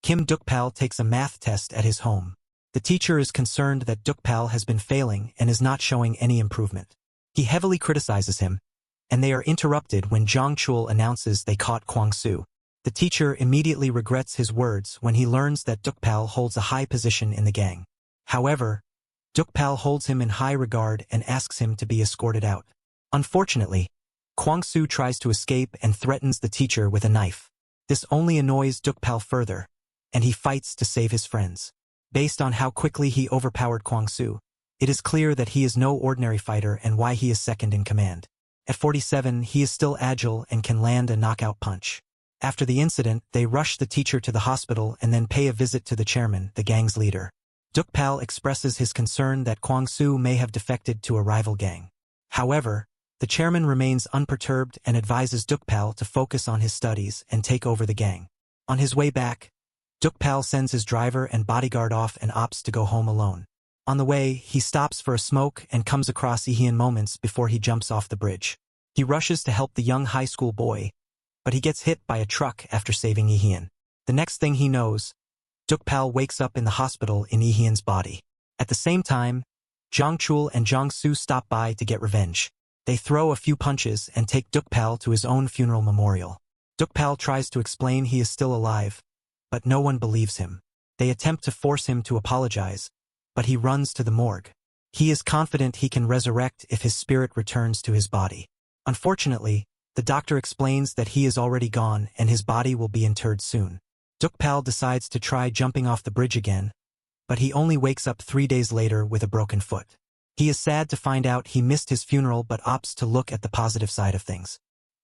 Kim Dukpal takes a math test at his home. The teacher is concerned that Dukpal has been failing and is not showing any improvement. He heavily criticizes him, and they are interrupted when Zhang Chul announces they caught Kwang Su. The teacher immediately regrets his words when he learns that Dukpal holds a high position in the gang. However, Dukpal holds him in high regard and asks him to be escorted out. Unfortunately, Kwang Su tries to escape and threatens the teacher with a knife. This only annoys Dukpal further, and he fights to save his friends. Based on how quickly he overpowered Kwang Su, it is clear that he is no ordinary fighter and why he is second in command. At 47, he is still agile and can land a knockout punch. After the incident, they rush the teacher to the hospital and then pay a visit to the chairman, the gang's leader. Dukpal expresses his concern that Kwang Su may have defected to a rival gang. However, the chairman remains unperturbed and advises Dukpal to focus on his studies and take over the gang. On his way back, Dukpal sends his driver and bodyguard off and opts to go home alone. On the way, he stops for a smoke and comes across Ihian moments before he jumps off the bridge. He rushes to help the young high school boy, but he gets hit by a truck after saving Ihian. The next thing he knows, Dukpal wakes up in the hospital in Ihian's body. At the same time, Zhang Chul and Zhang Su stop by to get revenge. They throw a few punches and take Dukpal to his own funeral memorial. Dukpal tries to explain he is still alive, but no one believes him. They attempt to force him to apologize, but he runs to the morgue. He is confident he can resurrect if his spirit returns to his body. Unfortunately, the doctor explains that he is already gone and his body will be interred soon. Dukpal decides to try jumping off the bridge again, but he only wakes up 3 days later with a broken foot. He is sad to find out he missed his funeral but opts to look at the positive side of things.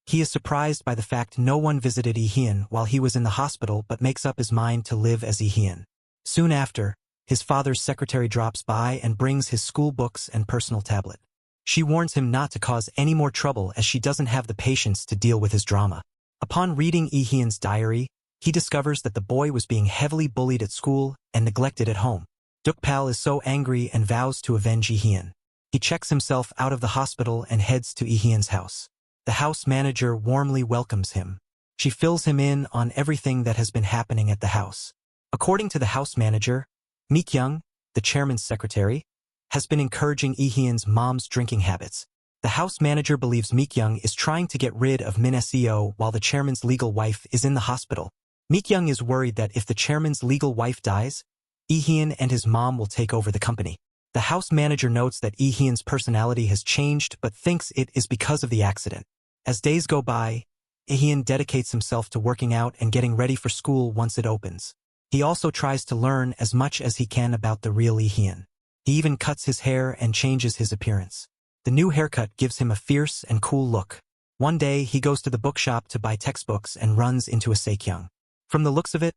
He is surprised by the fact no one visited Ihian while he was in the hospital but makes up his mind to live as Ihian. Soon after, his father's secretary drops by and brings his school books and personal tablet. She warns him not to cause any more trouble as she doesn't have the patience to deal with his drama. Upon reading Ihian's diary, he discovers that the boy was being heavily bullied at school and neglected at home. Dukpal is so angry and vows to avenge Ihian. He checks himself out of the hospital and heads to Ihian's house. The house manager warmly welcomes him. She fills him in on everything that has been happening at the house. According to the house manager, Mikyung, the chairman's secretary, has been encouraging Ihian's mom's drinking habits. The house manager believes Mikyung is trying to get rid of Min Seo while the chairman's legal wife is in the hospital. Mikyung is worried that if the chairman's legal wife dies, Ihian and his mom will take over the company. The house manager notes that Ihian's personality has changed but thinks it is because of the accident. As days go by, Ihian dedicates himself to working out and getting ready for school once it opens. He also tries to learn as much as he can about the real Ihian. He even cuts his hair and changes his appearance. The new haircut gives him a fierce and cool look. One day, he goes to the bookshop to buy textbooks and runs into a Sekyung. From the looks of it,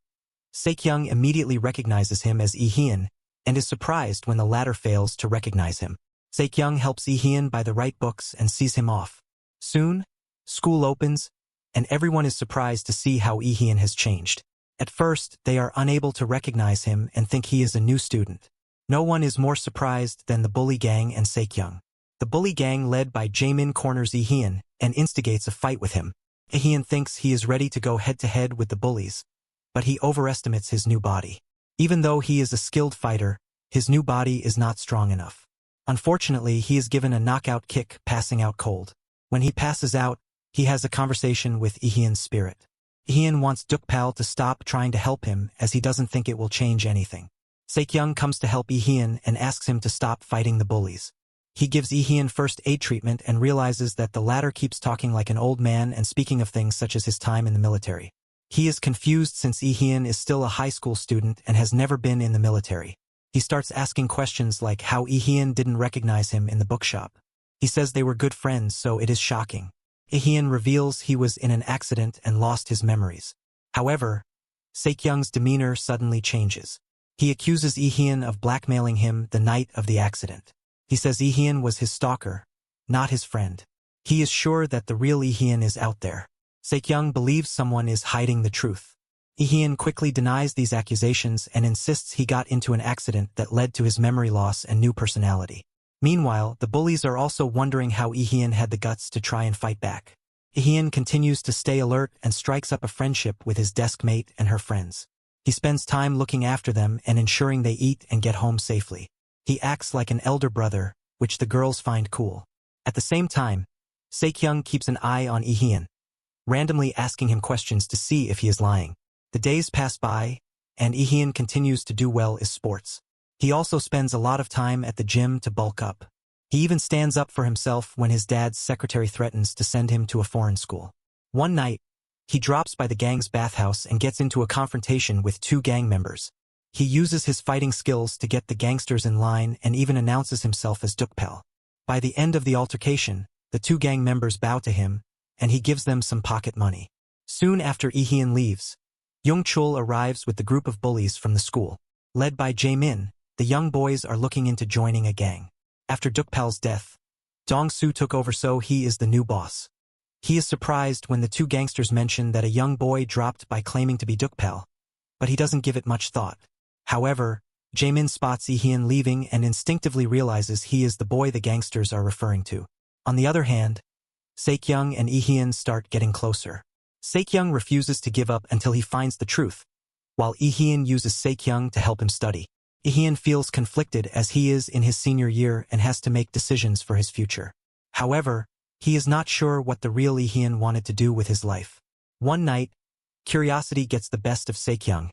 Sekyung immediately recognizes him as Ihian and is surprised when the latter fails to recognize him. Sekyung helps Ihian buy the right books and sees him off. Soon, school opens, and everyone is surprised to see how Ihian has changed. At first, they are unable to recognize him and think he is a new student. No one is more surprised than the bully gang and Sekyung. The bully gang led by Jaemin corners Ihian and instigates a fight with him. Ihian thinks he is ready to go head-to-head with the bullies, but he overestimates his new body. Even though he is a skilled fighter, his new body is not strong enough. Unfortunately, he is given a knockout kick, passing out cold. When he passes out, he has a conversation with Ihian's spirit. Ihian wants Dukpal to stop trying to help him as he doesn't think it will change anything. Sekyung comes to help Ihian and asks him to stop fighting the bullies. He gives Ihian first aid treatment and realizes that the latter keeps talking like an old man and speaking of things such as his time in the military. He is confused since Ihian is still a high school student and has never been in the military. He starts asking questions like how Ihian didn't recognize him in the bookshop. He says they were good friends, so it is shocking. Ihian reveals he was in an accident and lost his memories. However, Sekyung's demeanor suddenly changes. He accuses Ihian of blackmailing him the night of the accident. He says Ihian was his stalker, not his friend. He is sure that the real Ihian is out there. Sekyung believes someone is hiding the truth. Ihian quickly denies these accusations and insists he got into an accident that led to his memory loss and new personality. Meanwhile, the bullies are also wondering how Ihian had the guts to try and fight back. Ihian continues to stay alert and strikes up a friendship with his desk mate and her friends. He spends time looking after them and ensuring they eat and get home safely. He acts like an elder brother, which the girls find cool. At the same time, Se-kyung keeps an eye on Lee-hyun, randomly asking him questions to see if he is lying. The days pass by, and Lee-hyun continues to do well in sports. He also spends a lot of time at the gym to bulk up. He even stands up for himself when his dad's secretary threatens to send him to a foreign school. One night, he drops by the gang's bathhouse and gets into a confrontation with two gang members. He uses his fighting skills to get the gangsters in line and even announces himself as Dukpal. By the end of the altercation, the two gang members bow to him, and he gives them some pocket money. Soon after Lee-hyun leaves, Young-chul arrives with the group of bullies from the school. Led by Jae-min, the young boys are looking into joining a gang. After Dukpal's death, Dong-soo took over, so he is the new boss. He is surprised when the two gangsters mention that a young boy dropped by claiming to be Dukpal, but he doesn't give it much thought. However, Jae-min spots Lee-hyun leaving and instinctively realizes he is the boy the gangsters are referring to. On the other hand, Se-kyung and Lee-hyun start getting closer. Se-kyung refuses to give up until he finds the truth, while Lee-hyun uses Se-kyung to help him study. Lee-hyun feels conflicted as he is in his senior year and has to make decisions for his future. However, he is not sure what the real Lee-hyun wanted to do with his life. One night, curiosity gets the best of Se-kyung,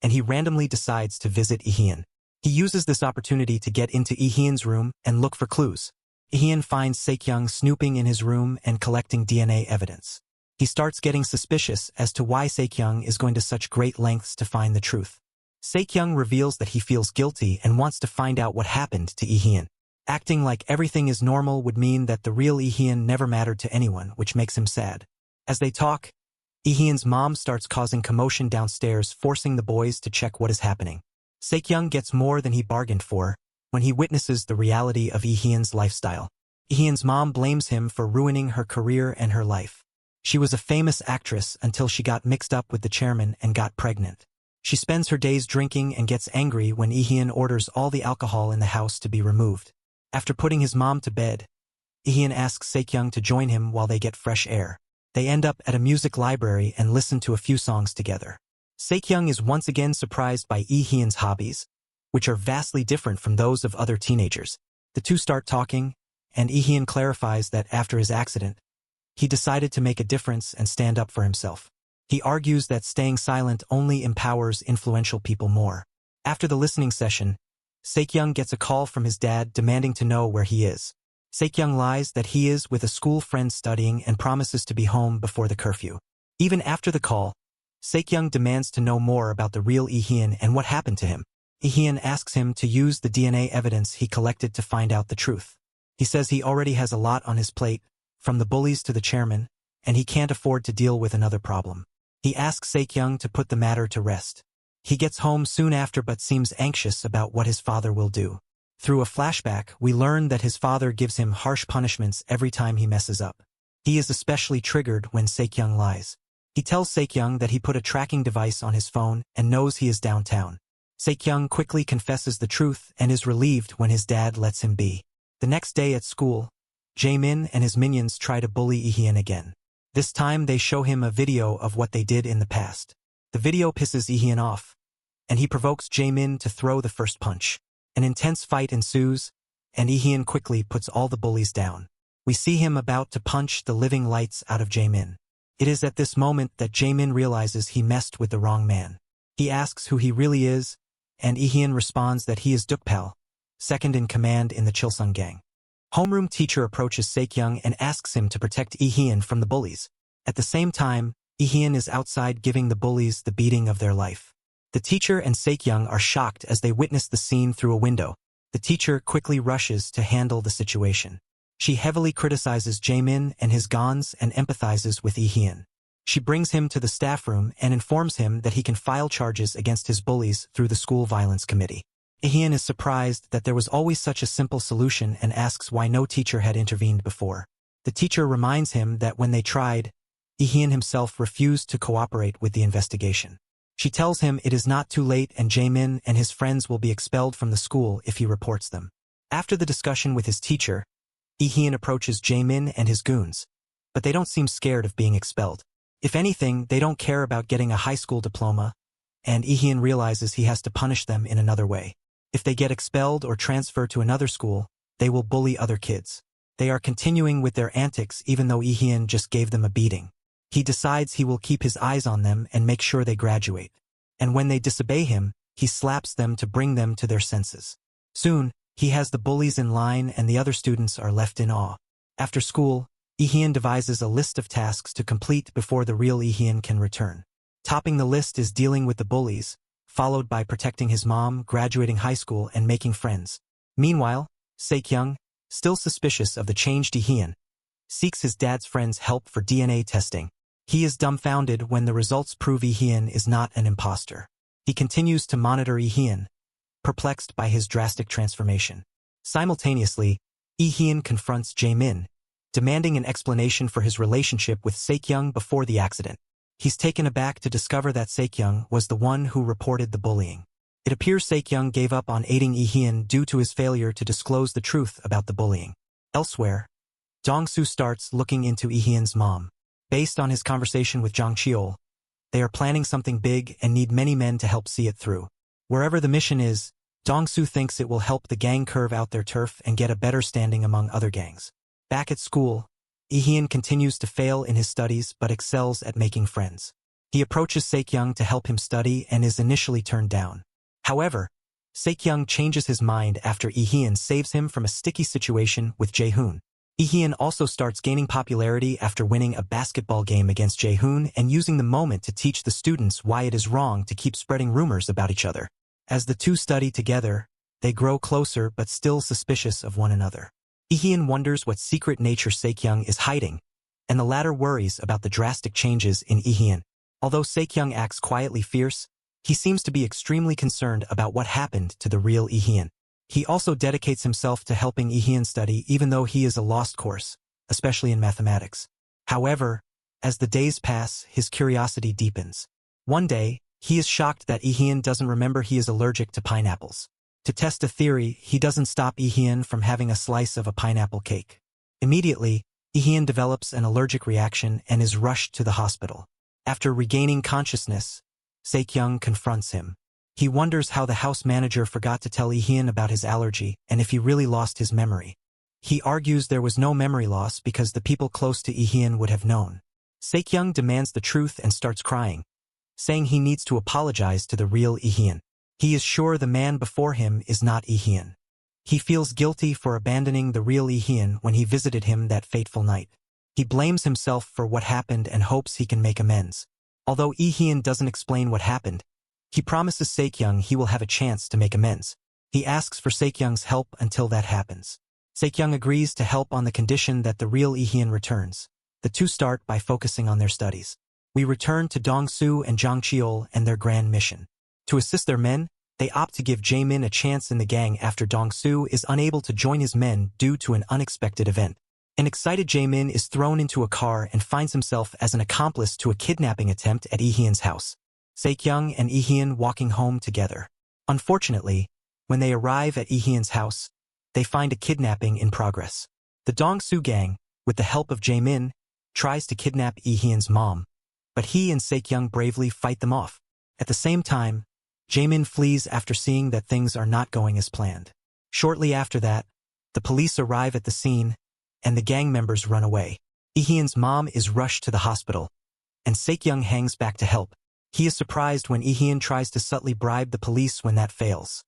and he randomly decides to visit Lee-hyun. He uses this opportunity to get into Lee-hyun's room and look for clues. Lee-hyun finds Se-kyung snooping in his room and collecting DNA evidence. He starts getting suspicious as to why Se-kyung is going to such great lengths to find the truth. Se-kyung reveals that he feels guilty and wants to find out what happened to Lee-hyun. Acting like everything is normal would mean that the real Lee-hyun never mattered to anyone, which makes him sad. As they talk, Lee-hyun's mom starts causing commotion downstairs, forcing the boys to check what is happening. Se-kyung gets more than he bargained for when he witnesses the reality of Lee-hyun's lifestyle. Lee-hyun's mom blames him for ruining her career and her life. She was a famous actress until she got mixed up with the chairman and got pregnant. She spends her days drinking and gets angry when Lee-hyun orders all the alcohol in the house to be removed. After putting his mom to bed, Lee-hyun asks Se-kyung to join him while they get fresh air. They end up at a music library and listen to a few songs together. Se-kyung is once again surprised by Lee-hyun's hobbies, which are vastly different from those of other teenagers. The two start talking, and Lee-hyun clarifies that after his accident, he decided to make a difference and stand up for himself. He argues that staying silent only empowers influential people more. After the listening session, Se-kyung gets a call from his dad demanding to know where he is. Se-kyung lies that he is with a school friend studying and promises to be home before the curfew. Even after the call, Se-kyung demands to know more about the real Lee-hyun and what happened to him. Lee-hyun asks him to use the DNA evidence he collected to find out the truth. He says he already has a lot on his plate, from the bullies to the chairman, and he can't afford to deal with another problem. He asks Se-kyung to put the matter to rest. He gets home soon after but seems anxious about what his father will do. Through a flashback, we learn that his father gives him harsh punishments every time he messes up. He is especially triggered when Se-kyung lies. He tells Se-kyung that he put a tracking device on his phone and knows he is downtown. Se-kyung quickly confesses the truth and is relieved when his dad lets him be. The next day at school, Jae-min and his minions try to bully Lee-hyun again. This time they show him a video of what they did in the past. The video pisses Lee-hyun off, and he provokes Jae-min to throw the first punch. An intense fight ensues, and Lee-hyun quickly puts all the bullies down. We see him about to punch the living lights out of Jae-min. It is at this moment that Jae-min realizes he messed with the wrong man. He asks who he really is, and Lee-hyun responds that he is Dukpal, second in command in the Chilsung gang. Homeroom teacher approaches Se-kyung and asks him to protect Lee-hyun from the bullies. At the same time, Lee-hyun is outside giving the bullies the beating of their life. The teacher and Se-kyung are shocked as they witness the scene through a window. The teacher quickly rushes to handle the situation. She heavily criticizes Jae-min and his gons and empathizes with Lee-hyun. She brings him to the staff room and informs him that he can file charges against his bullies through the school violence committee. Lee-hyun is surprised that there was always such a simple solution and asks why no teacher had intervened before. The teacher reminds him that when they tried, Lee-hyun himself refused to cooperate with the investigation. She tells him it is not too late and Jae-min and his friends will be expelled from the school if he reports them. After the discussion with his teacher, Lee-hyun approaches Jae-min and his goons, but they don't seem scared of being expelled. If anything, they don't care about getting a high school diploma, and Ihyun realizes he has to punish them in another way. If they get expelled or transferred to another school, they will bully other kids. They are continuing with their antics even though Ihyun just gave them a beating. He decides he will keep his eyes on them and make sure they graduate. And when they disobey him, he slaps them to bring them to their senses. Soon, he has the bullies in line and the other students are left in awe. After school, Ihyun devises a list of tasks to complete before the real Ihyun can return. Topping the list is dealing with the bullies, followed by protecting his mom, graduating high school, and making friends. Meanwhile, Saekyung, still suspicious of the changed Ihyun, seeks his dad's friend's help for DNA testing. He is dumbfounded when the results prove Ihyun is not an imposter. He continues to monitor Ihyun, perplexed by his drastic transformation. Simultaneously, Ihyun confronts Jaemin, demanding an explanation for his relationship with Saekyung before the accident. He's taken aback to discover that Saekyung was the one who reported the bullying. It appears Saekyung gave up on aiding Ihyun due to his failure to disclose the truth about the bullying. Elsewhere, Dong-soo starts looking into Ihyun's mom. Based on his conversation with Jang Cheol, they are planning something big and need many men to help see it through. Wherever the mission is, Dong-soo thinks it will help the gang curve out their turf and get a better standing among other gangs. Back at school, Ihyun continues to fail in his studies but excels at making friends. He approaches Saekyung to help him study and is initially turned down. However, Saekyung changes his mind after Ihyun saves him from a sticky situation with Jaehoon. Ihyun also starts gaining popularity after winning a basketball game against Jaehoon and using the moment to teach the students why it is wrong to keep spreading rumors about each other. As the two study together, they grow closer but still suspicious of one another. Ihyun wonders what secret nature Saekyung is hiding, and the latter worries about the drastic changes in Ihyun. Although Saekyung acts quietly fierce, he seems to be extremely concerned about what happened to the real Ihyun. He also dedicates himself to helping Ihyun study even though he is a lost course, especially in mathematics. However, as the days pass, his curiosity deepens. One day, he is shocked that Ihyun doesn't remember he is allergic to pineapples. To test a theory, he doesn't stop Ihyun from having a slice of a pineapple cake. Immediately, Ihyun develops an allergic reaction and is rushed to the hospital. After regaining consciousness, Saekyung confronts him. He wonders how the house manager forgot to tell Ihyun about his allergy and if he really lost his memory. He argues there was no memory loss because the people close to Ihyun would have known. Saekyung demands the truth and starts crying, saying he needs to apologize to the real Ihyun. He is sure the man before him is not Ihyun. He feels guilty for abandoning the real Ihyun when he visited him that fateful night. He blames himself for what happened and hopes he can make amends. Although Ihyun doesn't explain what happened, he promises Saekyung he will have a chance to make amends. He asks for Saekyung's help until that happens. Saekyung agrees to help on the condition that the real Ihyun returns. The two start by focusing on their studies. We return to Dong-soo and Jang Cheol and their grand mission. To assist their men, they opt to give Jaemin a chance in the gang after Dong-soo is unable to join his men due to an unexpected event. An excited Jaemin is thrown into a car and finds himself as an accomplice to a kidnapping attempt at Ihyun's house. Saekyung and Ihyun walking home together. Unfortunately, when they arrive at Ihyun's house, they find a kidnapping in progress. The Dong-soo gang, with the help of Jaemin, tries to kidnap Ihyun's mom, but he and Saekyung bravely fight them off. At the same time, Jaemin flees after seeing that things are not going as planned. Shortly after that, the police arrive at the scene, and the gang members run away. Ihyun's mom is rushed to the hospital, and Saekyung hangs back to help. He is surprised when Ihyun tries to subtly bribe the police when that fails.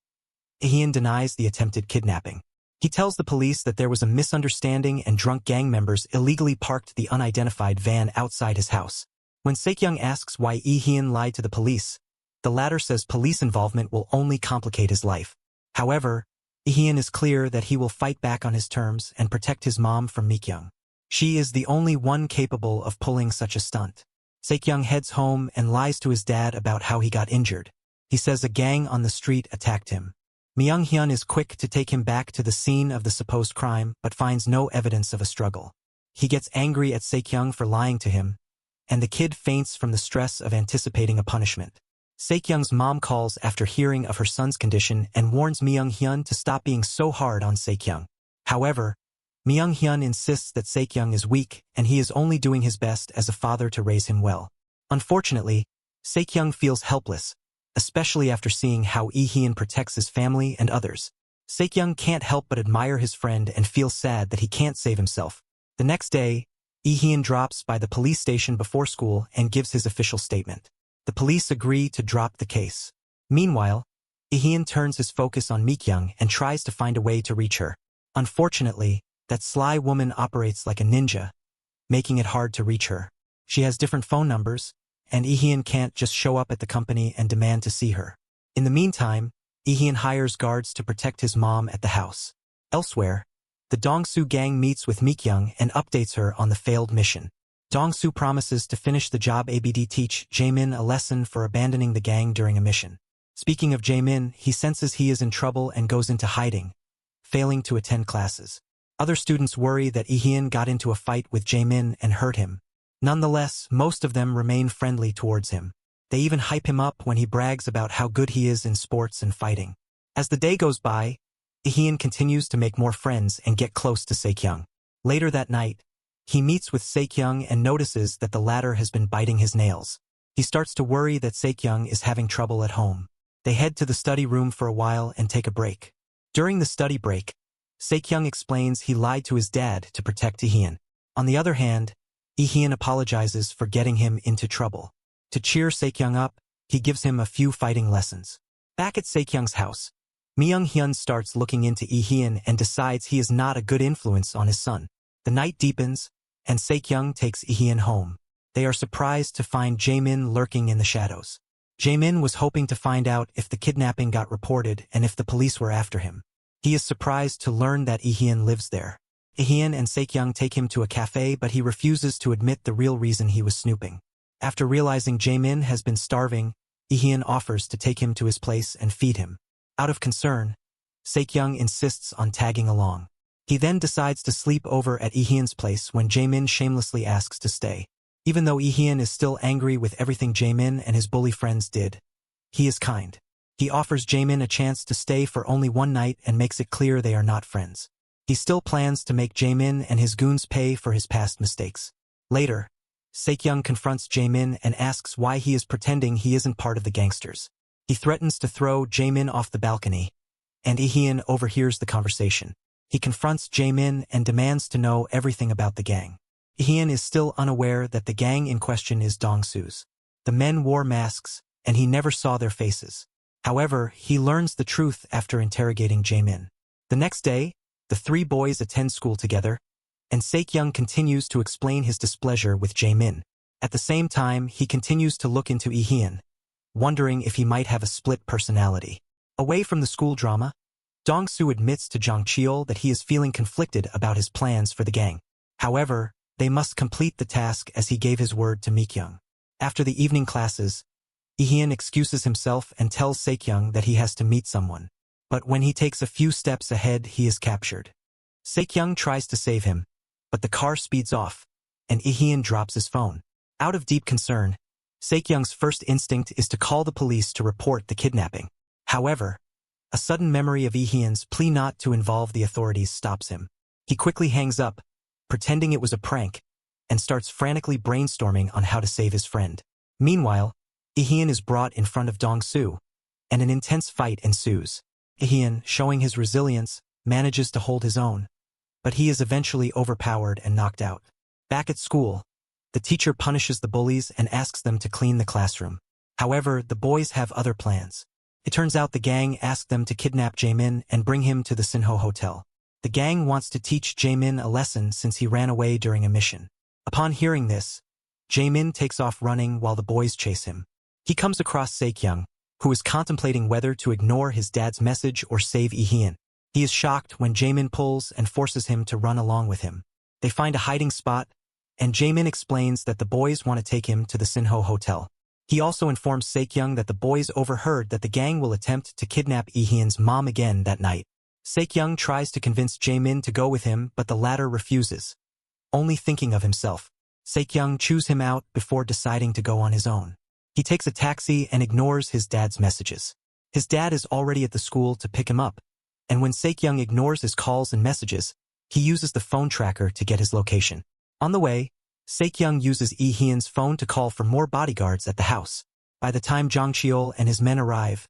Ihyun denies the attempted kidnapping. He tells the police that there was a misunderstanding and drunk gang members illegally parked the unidentified van outside his house. When Saekyung asks why Ihyun lied to the police, the latter says police involvement will only complicate his life. However, Ihyun is clear that he will fight back on his terms and protect his mom from Mikyung. She is the only one capable of pulling such a stunt. Saekyung heads home and lies to his dad about how he got injured. He says a gang on the street attacked him. Myung-hyun is quick to take him back to the scene of the supposed crime but finds no evidence of a struggle. He gets angry at Saekyung for lying to him, and the kid faints from the stress of anticipating a punishment. Saekyung's mom calls after hearing of her son's condition and warns Myung-hyun to stop being so hard on Saekyung. However, Myung-hyun insists that Saekyung is weak and he is only doing his best as a father to raise him well. Unfortunately, Saekyung feels helpless, especially after seeing how Lee protects his family and others. Saekyung can't help but admire his friend and feel sad that he can't save himself. The next day, Lee drops by the police station before school and gives his official statement. The police agree to drop the case. Meanwhile, Lee turns his focus on Mikyung and tries to find a way to reach her. Unfortunately, that sly woman operates like a ninja, making it hard to reach her. She has different phone numbers, and Lee can't just show up at the company and demand to see her. In the meantime, Lee hires guards to protect his mom at the house. Elsewhere, the Dongsu gang meets with Mikyung and updates her on the failed mission. Dongsu promises to finish the job and teach Jaemin a lesson for abandoning the gang during a mission. Speaking of Jaemin, he senses he is in trouble and goes into hiding, failing to attend classes. Other students worry that Lee got into a fight with Jaemin and hurt him. Nonetheless, most of them remain friendly towards him. They even hype him up when he brags about how good he is in sports and fighting. As the day goes by, Lee continues to make more friends and get close to Saekyung. Later that night, he meets with Saekyung and notices that the latter has been biting his nails. He starts to worry that Saekyung is having trouble at home. They head to the study room for a while and take a break. During the study break, Saekyung explains he lied to his dad to protect Lee. On the other hand, Lee apologizes for getting him into trouble. To cheer Saekyung up, he gives him a few fighting lessons. Back at Saekyung's house, Myung-hyun starts looking into Lee and decides he is not a good influence on his son. The night deepens, and Saekyung takes Lee home. They are surprised to find Jaemin lurking in the shadows. Jaemin was hoping to find out if the kidnapping got reported and if the police were after him. He is surprised to learn that Lee lives there. Lee and Saekyung take him to a cafe, but he refuses to admit the real reason he was snooping. After realizing Jaemin has been starving, Lee offers to take him to his place and feed him. Out of concern, Saekyung insists on tagging along. He then decides to sleep over at Lee's place when Jaemin shamelessly asks to stay. Even though Lee is still angry with everything Jaemin and his bully friends did, he is kind. He offers Jaemin a chance to stay for only one night and makes it clear they are not friends. He still plans to make Jaemin and his goons pay for his past mistakes. Later, Saekyung confronts Jaemin and asks why he is pretending he isn't part of the gangsters. He threatens to throw Jaemin off the balcony, and Lee overhears the conversation. He confronts Jaemin and demands to know everything about the gang. Lee is still unaware that the gang in question is Dongsu's. The men wore masks, and he never saw their faces. However, he learns the truth after interrogating Jaemin. The next day, the three boys attend school together, and Saekyung continues to explain his displeasure with Jaemin. At the same time, he continues to look into Lee, wondering if he might have a split personality. Away from the school drama, Dongsu admits to Jang Cheol that he is feeling conflicted about his plans for the gang. However, they must complete the task as he gave his word to Mikyung. After the evening classes, Lee excuses himself and tells Saekyung that he has to meet someone. But when he takes a few steps ahead, he is captured. Saekyung tries to save him, but the car speeds off, and Lee drops his phone. Out of deep concern, Saekyung's first instinct is to call the police to report the kidnapping. However, a sudden memory of Lee's plea not to involve the authorities stops him. He quickly hangs up, pretending it was a prank, and starts frantically brainstorming on how to save his friend. Meanwhile, Lee is brought in front of Dongsu, and an intense fight ensues. Lee, showing his resilience, manages to hold his own, but he is eventually overpowered and knocked out. Back at school, the teacher punishes the bullies and asks them to clean the classroom. However, the boys have other plans. It turns out the gang asked them to kidnap Jaemin and bring him to the Sinho Hotel. The gang wants to teach Jaemin a lesson since he ran away during a mission. Upon hearing this, Jaemin takes off running while the boys chase him. He comes across Saekyung, who is contemplating whether to ignore his dad's message or save Lee. He is shocked when Jaemin pulls and forces him to run along with him. They find a hiding spot, and Jaemin explains that the boys want to take him to the Sinho Hotel. He also informs Saekyung that the boys overheard that the gang will attempt to kidnap Lee's mom again that night. Saekyung tries to convince Jaemin to go with him, but the latter refuses. Only thinking of himself, Saekyung chews him out before deciding to go on his own. He takes a taxi and ignores his dad's messages. His dad is already at the school to pick him up, and when Saekyung ignores his calls and messages, he uses the phone tracker to get his location. On the way, Saekyung uses Lee's phone to call for more bodyguards at the house. By the time Jang Cheol and his men arrive,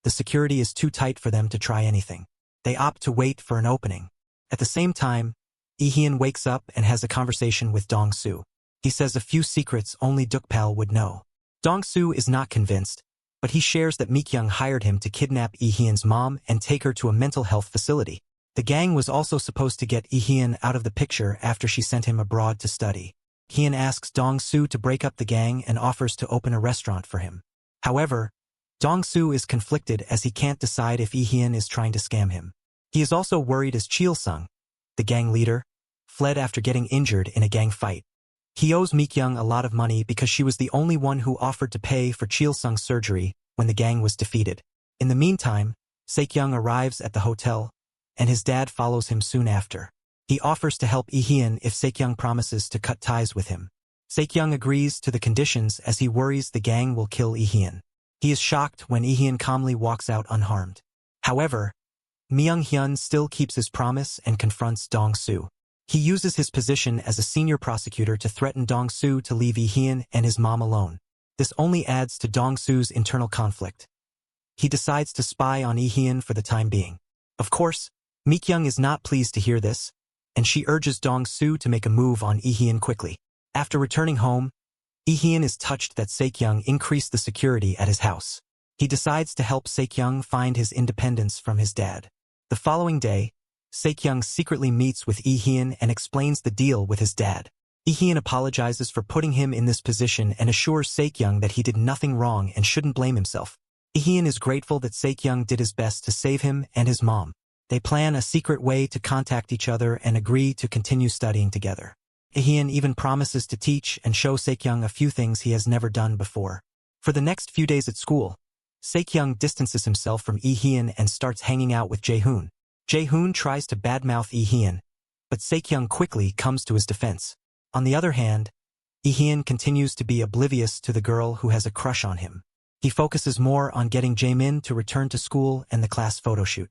the security is too tight for them to try anything. They opt to wait for an opening. At the same time, Lee Hyun wakes up and has a conversation with Dong Soo. He says a few secrets only Dukpal would know. Dong Soo is not convinced, but he shares that Mikyung hired him to kidnap Lee Hyun's mom and take her to a mental health facility. The gang was also supposed to get Lee Hyun out of the picture after she sent him abroad to study. Hyun asks Dong Soo to break up the gang and offers to open a restaurant for him. However, Dong Soo is conflicted as he can't decide if Lee Hyun is trying to scam him. He is also worried as Cheol-sung, the gang leader, fled after getting injured in a gang fight. He owes Mikyung a lot of money because she was the only one who offered to pay for Cheol-sung's surgery when the gang was defeated. In the meantime, Saekyung arrives at the hotel, and his dad follows him soon after. He offers to help Lee Hyun if Saekyung promises to cut ties with him. Saekyung agrees to the conditions as he worries the gang will kill Lee Hyun. He is shocked when Lee Hyun calmly walks out unharmed. However, Myung-hyun still keeps his promise and confronts Dong Soo. He uses his position as a senior prosecutor to threaten Dong Soo to leave Lee Hyun and his mom alone. This only adds to Dong Soo's internal conflict. He decides to spy on Lee Hyun for the time being. Of course, Mikyung is not pleased to hear this, and she urges Dong Soo to make a move on Lee Hyun quickly. After returning home, Lee Hyun is touched that Saekyung increased the security at his house. He decides to help Saekyung find his independence from his dad. The following day, Saekyung secretly meets with Lee Hyun and explains the deal with his dad. Lee Hyun apologizes for putting him in this position and assures Saekyung that he did nothing wrong and shouldn't blame himself. Lee Hyun is grateful that Saekyung did his best to save him and his mom. They plan a secret way to contact each other and agree to continue studying together. Lee Hyun even promises to teach and show Saekyung a few things he has never done before. For the next few days at school, Saekyung distances himself from Lee Hyun and starts hanging out with Jae-hoon. Jae-hoon tries to badmouth Lee Hyun, but Saekyung quickly comes to his defense. On the other hand, Lee Hyun continues to be oblivious to the girl who has a crush on him. He focuses more on getting Jae-min to return to school and the class photoshoot.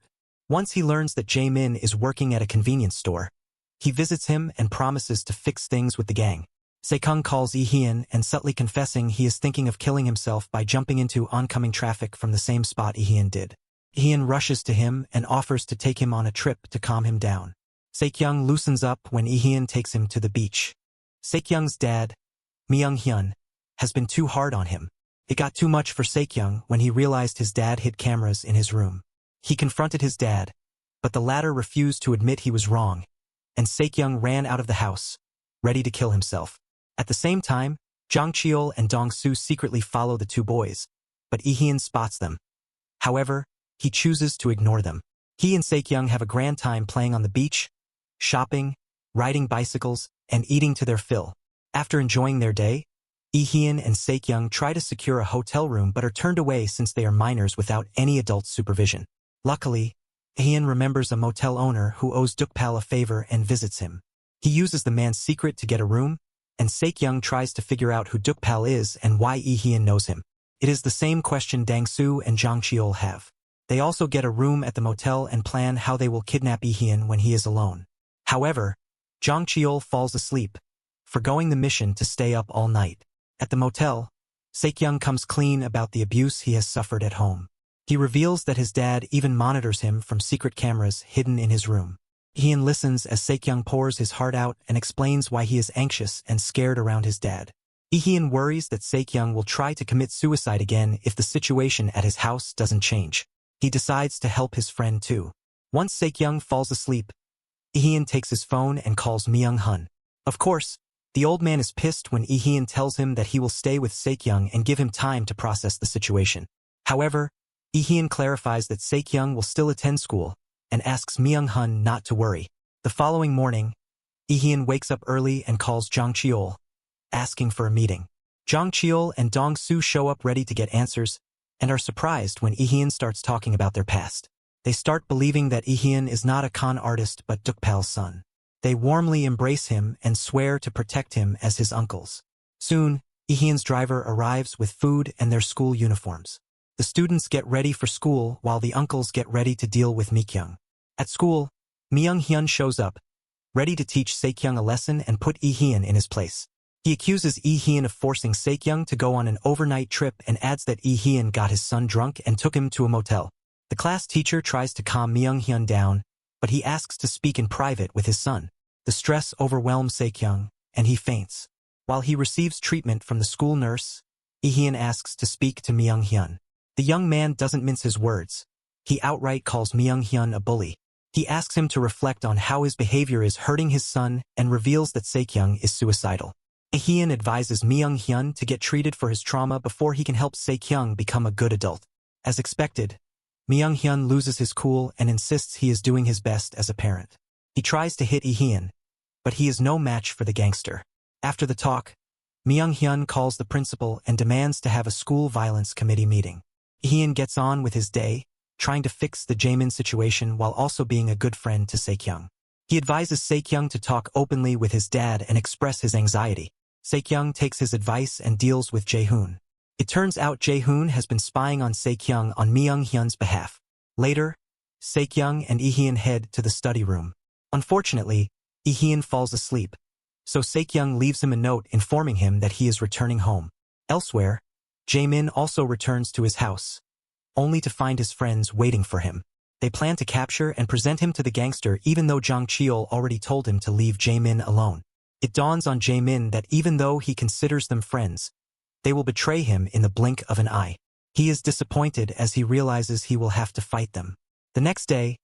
Once he learns that Jae-min is working at a convenience store, he visits him and promises to fix things with the gang. Saekyung calls Lee Hyun and subtly confessing he is thinking of killing himself by jumping into oncoming traffic from the same spot Lee Hyun did. Lee Hyun rushes to him and offers to take him on a trip to calm him down. Saekyung loosens up when Lee Hyun takes him to the beach. Saekyung's dad, Myung-hyun, has been too hard on him. It got too much for Saekyung when he realized his dad hid cameras in his room. He confronted his dad, but the latter refused to admit he was wrong, and Saekyung ran out of the house, ready to kill himself. At the same time, Jang Cheol and Dong Soo secretly follow the two boys, but Lee Hyun spots them. However, he chooses to ignore them. He and Saekyung have a grand time playing on the beach, shopping, riding bicycles, and eating to their fill. After enjoying their day, Lee Hyun and Saekyung try to secure a hotel room but are turned away since they are minors without any adult supervision. Luckily, Lee Hyun remembers a motel owner who owes Dukpal a favor and visits him. He uses the man's secret to get a room, and Saekyung tries to figure out who Dukpal is and why Lee Hyun knows him. It is the same question Dang Soo and Jang Cheol have. They also get a room at the motel and plan how they will kidnap Lee Hyun when he is alone. However, Jang Cheol falls asleep, forgoing the mission to stay up all night. At the motel, Saekyung comes clean about the abuse he has suffered at home. He reveals that his dad even monitors him from secret cameras hidden in his room. Lee Hyun listens as Saekyung pours his heart out and explains why he is anxious and scared around his dad. Lee Hyun worries that Saekyung will try to commit suicide again if the situation at his house doesn't change. He decides to help his friend too. Once Saekyung falls asleep, Lee Hyun takes his phone and calls Myung-hun. Of course, the old man is pissed when Lee Hyun tells him that he will stay with Saekyung and give him time to process the situation. However, Lee Hyun clarifies that Saekyung will still attend school and asks Myung-hun not to worry. The following morning, Lee Hyun wakes up early and calls Jang Cheol, asking for a meeting. Jang Cheol and Dong Soo show up ready to get answers and are surprised when Lee Hyun starts talking about their past. They start believing that Lee Hyun is not a con artist but Dukpal's son. They warmly embrace him and swear to protect him as his uncles. Soon, Lee Hyun's driver arrives with food and their school uniforms. The students get ready for school while the uncles get ready to deal with Mikyung. At school, Myung-hyun shows up, ready to teach Saekyung a lesson and put Lee Hyun in his place. He accuses Lee Hyun of forcing Saekyung to go on an overnight trip and adds that Lee Hyun got his son drunk and took him to a motel. The class teacher tries to calm Myung Hyun down, but he asks to speak in private with his son. The stress overwhelms Saekyung, and he faints. While he receives treatment from the school nurse, Lee Hyun asks to speak to Myung Hyun. The young man doesn't mince his words. He outright calls Myung Hyun a bully. He asks him to reflect on how his behavior is hurting his son and reveals that Saekyung is suicidal. Lee Hyun advises Myung Hyun to get treated for his trauma before he can help Saekyung become a good adult. As expected, Myung Hyun loses his cool and insists he is doing his best as a parent. He tries to hit Lee Hyun, but he is no match for the gangster. After the talk, Myung Hyun calls the principal and demands to have a school violence committee meeting. Lee Hyun gets on with his day, trying to fix the Jaemin situation while also being a good friend to Saekyung. He advises Saekyung to talk openly with his dad and express his anxiety. Saekyung takes his advice and deals with Jae-hoon. It turns out Jae-hoon has been spying on Saekyung on Myung Hyun's behalf. Later, Saekyung and Lee Hyun head to the study room. Unfortunately, Lee Hyun falls asleep, so Saekyung leaves him a note informing him that he is returning home. Elsewhere, Jaemin also returns to his house, only to find his friends waiting for him. They plan to capture and present him to the gangster even though Jang Cheol already told him to leave Jaemin alone. It dawns on Jaemin that even though he considers them friends, they will betray him in the blink of an eye. He is disappointed as he realizes he will have to fight them. The next day,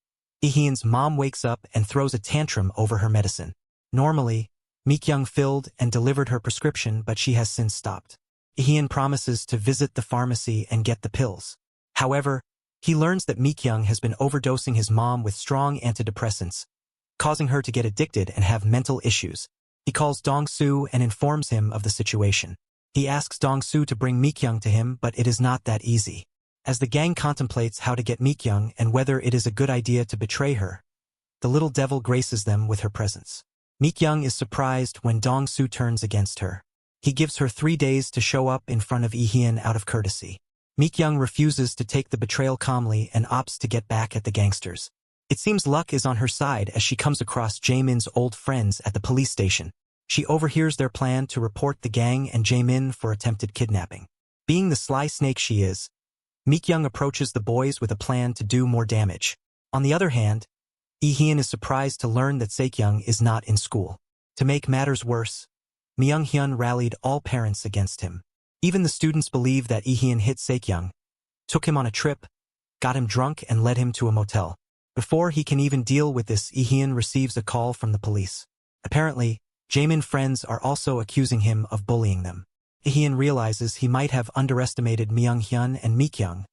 Lee Hyun's mom wakes up and throws a tantrum over her medicine. Normally, Mikyung filled and delivered her prescription, but she has since stopped. Lee Hyun promises to visit the pharmacy and get the pills. However, he learns that Mikyung has been overdosing his mom with strong antidepressants, causing her to get addicted and have mental issues. He calls Dong-soo and informs him of the situation. He asks Dong-soo to bring Mikyung to him, but it is not that easy. As the gang contemplates how to get Mikyung and whether it is a good idea to betray her, the little devil graces them with her presence. Mikyung is surprised when Dong-soo turns against her. He gives her 3 days to show up in front of Lee Hyun out of courtesy. Mikyung refuses to take the betrayal calmly and opts to get back at the gangsters. It seems luck is on her side as she comes across Jaemin's old friends at the police station. She overhears their plan to report the gang and Jaemin for attempted kidnapping. Being the sly snake she is, Mikyung approaches the boys with a plan to do more damage. On the other hand, Lee Hyun is surprised to learn that Saekyung is not in school. To make matters worse, Myung Hyun rallied all parents against him. Even the students believe that Lee Hyun hit Saekyung, took him on a trip, got him drunk and led him to a motel. Before he can even deal with this, Lee Hyun receives a call from the police. Apparently, Jaemin friends are also accusing him of bullying them. Lee Hyun realizes he might have underestimated Myung Hyun and Mikyung,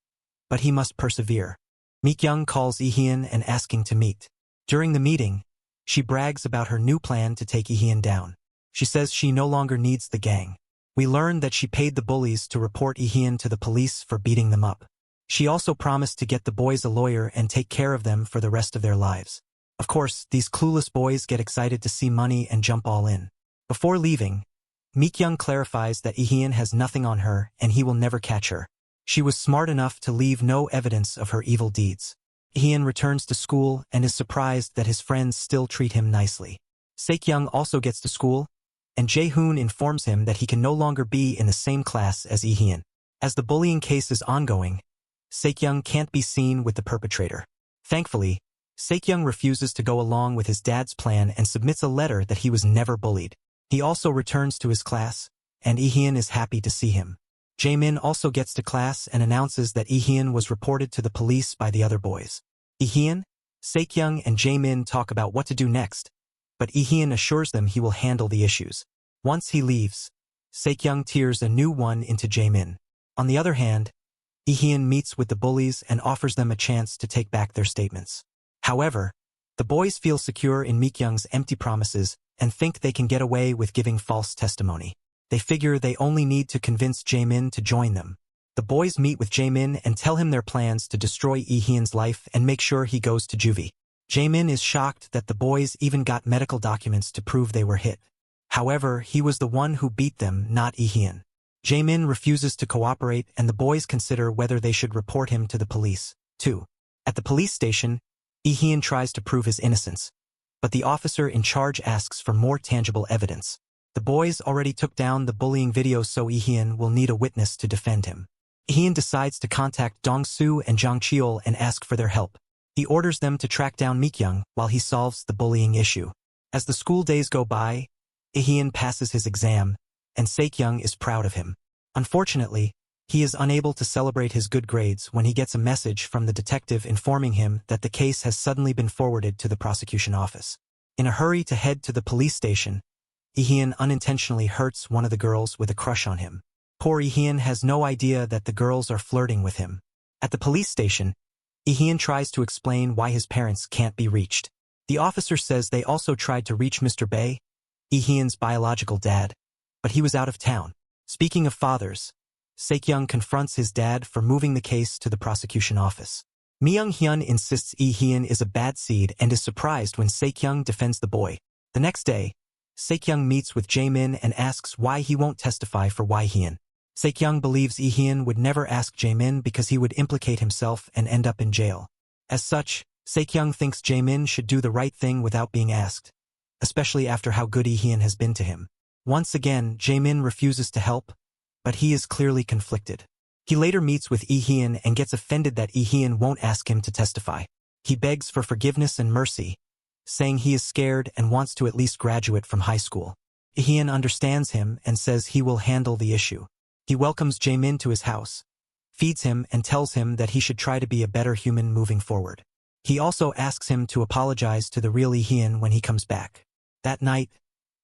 but he must persevere. Mikyung calls Lee Hyun and asking to meet. During the meeting, she brags about her new plan to take Lee Hyun down. She says she no longer needs the gang. We learn that she paid the bullies to report Lee Hyun to the police for beating them up. She also promised to get the boys a lawyer and take care of them for the rest of their lives. Of course, these clueless boys get excited to see money and jump all in. Before leaving, Mikyung clarifies that Lee Hyun has nothing on her and he will never catch her. She was smart enough to leave no evidence of her evil deeds. Lee Hyun returns to school and is surprised that his friends still treat him nicely. Saekyung also gets to school, and Jae-hoon informs him that he can no longer be in the same class as Lee Hyun. As the bullying case is ongoing, Saekyung can't be seen with the perpetrator. Thankfully, Saekyung refuses to go along with his dad's plan and submits a letter that he was never bullied. He also returns to his class, and Lee Hyun is happy to see him. Jaemin also gets to class and announces that Lee Hyun was reported to the police by the other boys. Lee Hyun, Saekyung and Jaemin talk about what to do next, but Lee Hyun assures them he will handle the issues. Once he leaves, Saekyung tears a new one into Jaemin. On the other hand, Lee Hyun meets with the bullies and offers them a chance to take back their statements. However, the boys feel secure in Mikyung's empty promises and think they can get away with giving false testimony. They figure they only need to convince Jaemin to join them. The boys meet with Jaemin and tell him their plans to destroy Lee Hyun's life and make sure he goes to juvie. Jaemin is shocked that the boys even got medical documents to prove they were hit. However, he was the one who beat them, not Lee Hyun. Jaemin refuses to cooperate and the boys consider whether they should report him to the police, too. At the police station, Lee Hyun tries to prove his innocence, but the officer in charge asks for more tangible evidence. The boys already took down the bullying video, so Lee-hyun will need a witness to defend him. Lee-hyun decides to contact Dong-soo and Jang Cheol and ask for their help. He orders them to track down Mi-kyung while he solves the bullying issue. As the school days go by, Lee-hyun passes his exam, and Se-kyung is proud of him. Unfortunately, he is unable to celebrate his good grades when he gets a message from the detective informing him that the case has suddenly been forwarded to the prosecution office. In a hurry to head to the police station, Lee-hyun unintentionally hurts one of the girls with a crush on him. Poor Lee-hyun has no idea that the girls are flirting with him. At the police station, Lee-hyun tries to explain why his parents can't be reached. The officer says they also tried to reach Mr. Bae, Lee-hyun's biological dad, but he was out of town. Speaking of fathers, Se-kyung confronts his dad for moving the case to the prosecution office. Mi-hyun insists Lee-hyun is a bad seed and is surprised when Se-kyung defends the boy. The next day, Se-kyung meets with Jae-min and asks why he won't testify for Lee-hyun. Se-kyung believes Lee-hyun would never ask Jae-min because he would implicate himself and end up in jail. As such, Se-kyung thinks Jae-min should do the right thing without being asked, especially after how good Lee-hyun has been to him. Once again, Jae-min refuses to help, but he is clearly conflicted. He later meets with Lee-hyun and gets offended that Lee-hyun won't ask him to testify. He begs for forgiveness and mercy, saying he is scared and wants to at least graduate from high school. Lee-hyun understands him and says he will handle the issue. He welcomes Jae-min to his house, feeds him and tells him that he should try to be a better human moving forward. He also asks him to apologize to the real Lee-hyun when he comes back. That night,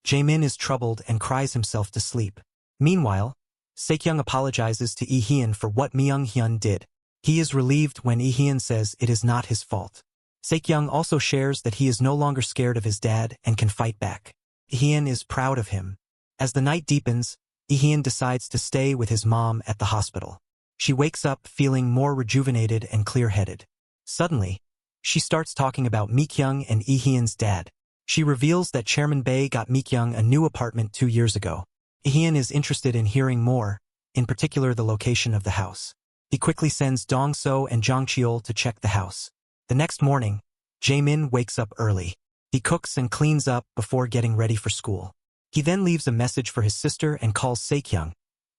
Jae-min is troubled and cries himself to sleep. Meanwhile, Se-kyung apologizes to Lee-hyun for what Mi-hyun did. He is relieved when Lee-hyun says it is not his fault. Se-kyung also shares that he is no longer scared of his dad and can fight back. Lee-hyun is proud of him. As the night deepens, Lee-hyun decides to stay with his mom at the hospital. She wakes up feeling more rejuvenated and clear-headed. Suddenly, she starts talking about Mi-kyung and Lee-hyun's dad. She reveals that Chairman Bae got Mi-kyung a new apartment 2 years ago. Lee-hyun is interested in hearing more, in particular the location of the house. He quickly sends Dong-soo and Jang Cheol to check the house. The next morning, Jae-min wakes up early. He cooks and cleans up before getting ready for school. He then leaves a message for his sister and calls Se-kyung,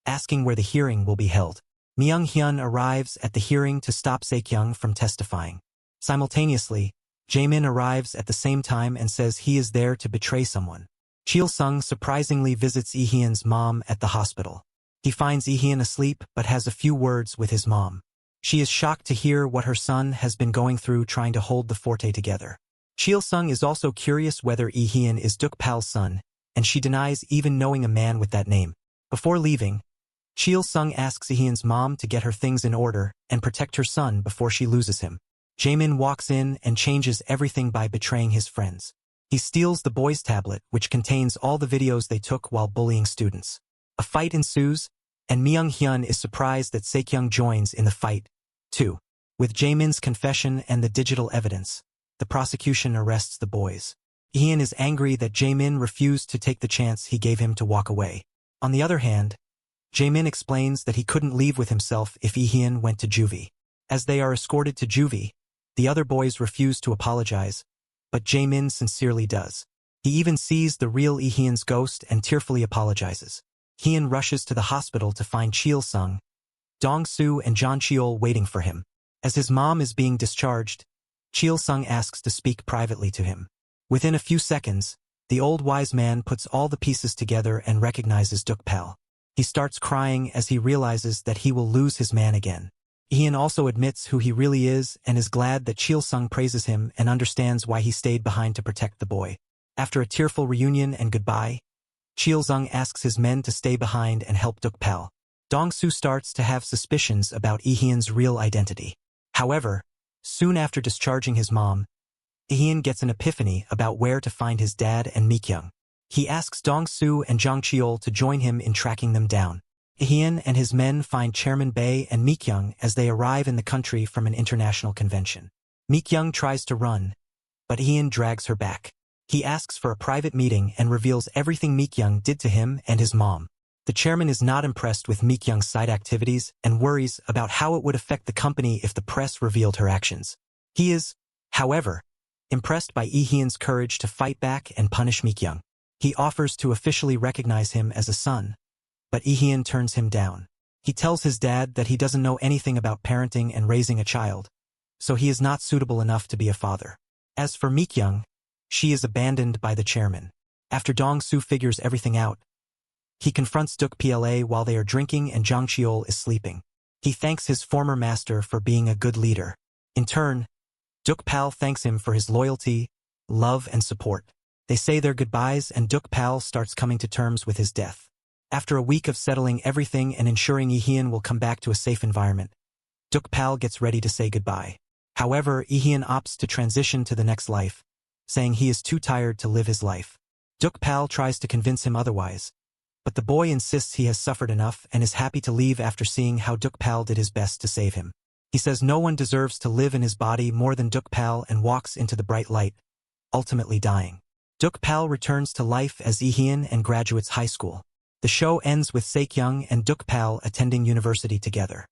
asking where the hearing will be held. Mi-hyun arrives at the hearing to stop Se-kyung from testifying. Simultaneously, Jae-min arrives at the same time and says he is there to betray someone. Cheol-sung surprisingly visits Lee-hyun's mom at the hospital. He finds Lee-hyun asleep but has a few words with his mom. She is shocked to hear what her son has been going through trying to hold the forte together. Cheol-sung is also curious whether Lee-hyun is Duk-pal's son, and she denies even knowing a man with that name. Before leaving, Cheol-sung asks Lee-hyun's mom to get her things in order and protect her son before she loses him. Jae-min walks in and changes everything by betraying his friends. He steals the boys' tablet, which contains all the videos they took while bullying students. A fight ensues, and Mi-hyun is surprised that Se-kyung joins in the fight, too. With Jae-min's confession and the digital evidence, the prosecution arrests the boys. Lee-hyun is angry that Jae-min refused to take the chance he gave him to walk away. On the other hand, Jae-min explains that he couldn't leave with himself if Lee-hyun went to juvie. As they are escorted to juvie, the other boys refuse to apologize, but Jae-min sincerely does. He even sees the real Lee-hyun's ghost and tearfully apologizes. Lee-hyun rushes to the hospital to find Cheol-sung, Dong-soo and Jang Cheol waiting for him. As his mom is being discharged, Cheol-sung asks to speak privately to him. Within a few seconds, the old wise man puts all the pieces together and recognizes Duk-pal. He starts crying as he realizes that he will lose his man again. Lee-hyun also admits who he really is and is glad that Cheol-sung praises him and understands why he stayed behind to protect the boy. After a tearful reunion and goodbye, Cheol-sung asks his men to stay behind and help Duk-pal. Dong-soo starts to have suspicions about Lee-hyun's real identity. However, soon after discharging his mom, Lee-hyun gets an epiphany about where to find his dad and Mi-kyung. He asks Dong-soo and Jang Cheol to join him in tracking them down. Lee-hyun and his men find Chairman Bae and Mi-kyung as they arrive in the country from an international convention. Mi-kyung tries to run, but Lee-hyun drags her back. He asks for a private meeting and reveals everything Mi-kyung did to him and his mom. The chairman is not impressed with Mi-kyung's side activities and worries about how it would affect the company if the press revealed her actions. He is, however, impressed by Lee-hyun's courage to fight back and punish Mi-kyung. He offers to officially recognize him as a son, but Ihyun turns him down. He tells his dad that he doesn't know anything about parenting and raising a child, so he is not suitable enough to be a father. As for Mikyung, she is abandoned by the chairman. After Dong-soo figures everything out, he confronts Duk Pla while they are drinking and Jang Cheol is sleeping. He thanks his former master for being a good leader. In turn, Duk Pal thanks him for his loyalty, love and support. They say their goodbyes and Duk Pal starts coming to terms with his death. After a week of settling everything and ensuring Ihyun will come back to a safe environment, Duk Pal gets ready to say goodbye. However, Ihyun opts to transition to the next life, saying he is too tired to live his life. Duk Pal tries to convince him otherwise, but the boy insists he has suffered enough and is happy to leave after seeing how Duk Pal did his best to save him. He says no one deserves to live in his body more than Duk Pal and walks into the bright light, ultimately dying. Duk Pal returns to life as Ihyun and graduates high school. The show ends with Saekyung and Duk Pal attending university together.